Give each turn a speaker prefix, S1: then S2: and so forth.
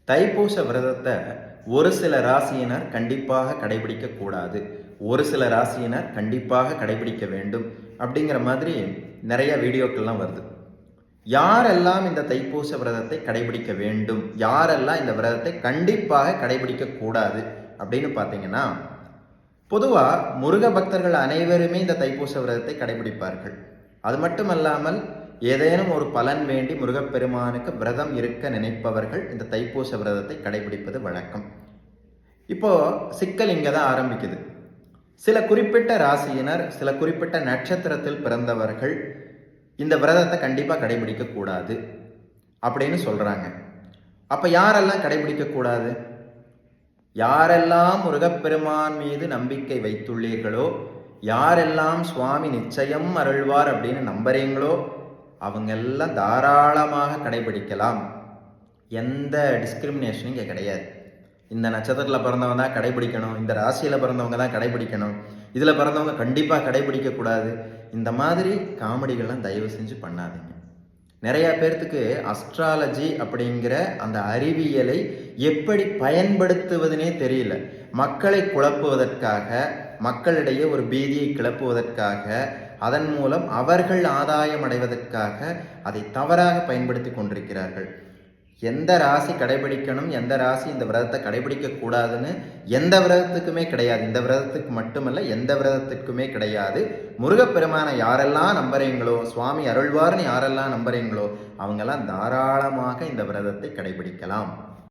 S1: தைப்பூச விரதத்தை ஒரு சில ராசியினர் கண்டிப்பாக கடைபிடிக்க கூடாது, ஒரு சில ராசியினர் கண்டிப்பாக கடைபிடிக்க வேண்டும் அப்படிங்கிற மாதிரி நிறைய வீடியோக்கள்லாம் வருது. யாரெல்லாம் இந்த தைப்பூச விரதத்தை கடைபிடிக்க வேண்டும், யாரெல்லாம் இந்த விரதத்தை கண்டிப்பாக கடைபிடிக்க கூடாது அப்படின்னு பார்த்தீங்கன்னா, பொதுவாக முருக பக்தர்கள் அனைவருமே இந்த தைப்பூச விரதத்தை கடைபிடிப்பார்கள். அது மட்டுமல்லாமல் ஏதேனும் ஒரு பலன் வேண்டி முருகப்பெருமானுக்கு விரதம் இருக்க நினைப்பவர்கள் இந்த தைப்பூச விரதத்தை கடைபிடிப்பது வழக்கம். இப்போ சிக்கல் இங்கே தான் ஆரம்பிக்குது. சில குறிப்பிட்ட ராசியினர், சில குறிப்பிட்ட நட்சத்திரத்தில் பிறந்தவர்கள் இந்த விரதத்தை கண்டிப்பாக கடைபிடிக்க கூடாது அப்படின்னு சொல்றாங்க. அப்ப யாரெல்லாம் கடைபிடிக்க கூடாது? யாரெல்லாம் முருகப்பெருமான் மீது நம்பிக்கை வைத்துள்ளீர்களோ, யாரெல்லாம் சுவாமி நிச்சயம் அருள்வார் அப்படின்னு நம்புறீங்களோ அவங்க எல்லாம் தாராளமாக கடைபிடிக்கலாம். எந்த டிஸ்கிரிமினேஷனும் இங்கே கிடையாது. இந்த நட்சத்திரத்தில் பிறந்தவங்க தான் கடைபிடிக்கணும், இந்த ராசியில் பிறந்தவங்க தான் கடைபிடிக்கணும், இதில் பிறந்தவங்க கண்டிப்பாக கடைபிடிக்கக்கூடாது, இந்த மாதிரி காமெடிகள்லாம் தயவு செஞ்சு பண்ணாதீங்க. நிறைய பேர்த்துக்கு அஸ்ட்ராலஜி அப்படிங்கிற அந்த அறிவியலை எப்படி பயன்படுத்துவதுனே தெரியல. மக்களை குழப்புவதற்காக, மக்களிடையே ஒரு பீதியை கிளப்புவதற்காக, அதன் மூலம் அவர்கள் ஆதாயம் அடைவதற்காக அதை தவறாக பயன்படுத்தி கொண்டிருக்கிறார்கள். எந்த ராசி கடைபிடிக்கணும், எந்த ராசி இந்த விரதத்தை கடைபிடிக்க கூடாதுன்னு எந்த விரதத்துக்குமே கிடையாது. இந்த விரதத்துக்கு மட்டுமல்ல, எந்த விரதத்துக்குமே கிடையாது. முருகப்பெருமானை யாரெல்லாம் நம்புறீங்களோ, சுவாமி அருள்வார்னு யாரெல்லாம் நம்புறீங்களோ அவங்கெல்லாம் தாராளமாக இந்த விரதத்தை கடைபிடிக்கலாம்.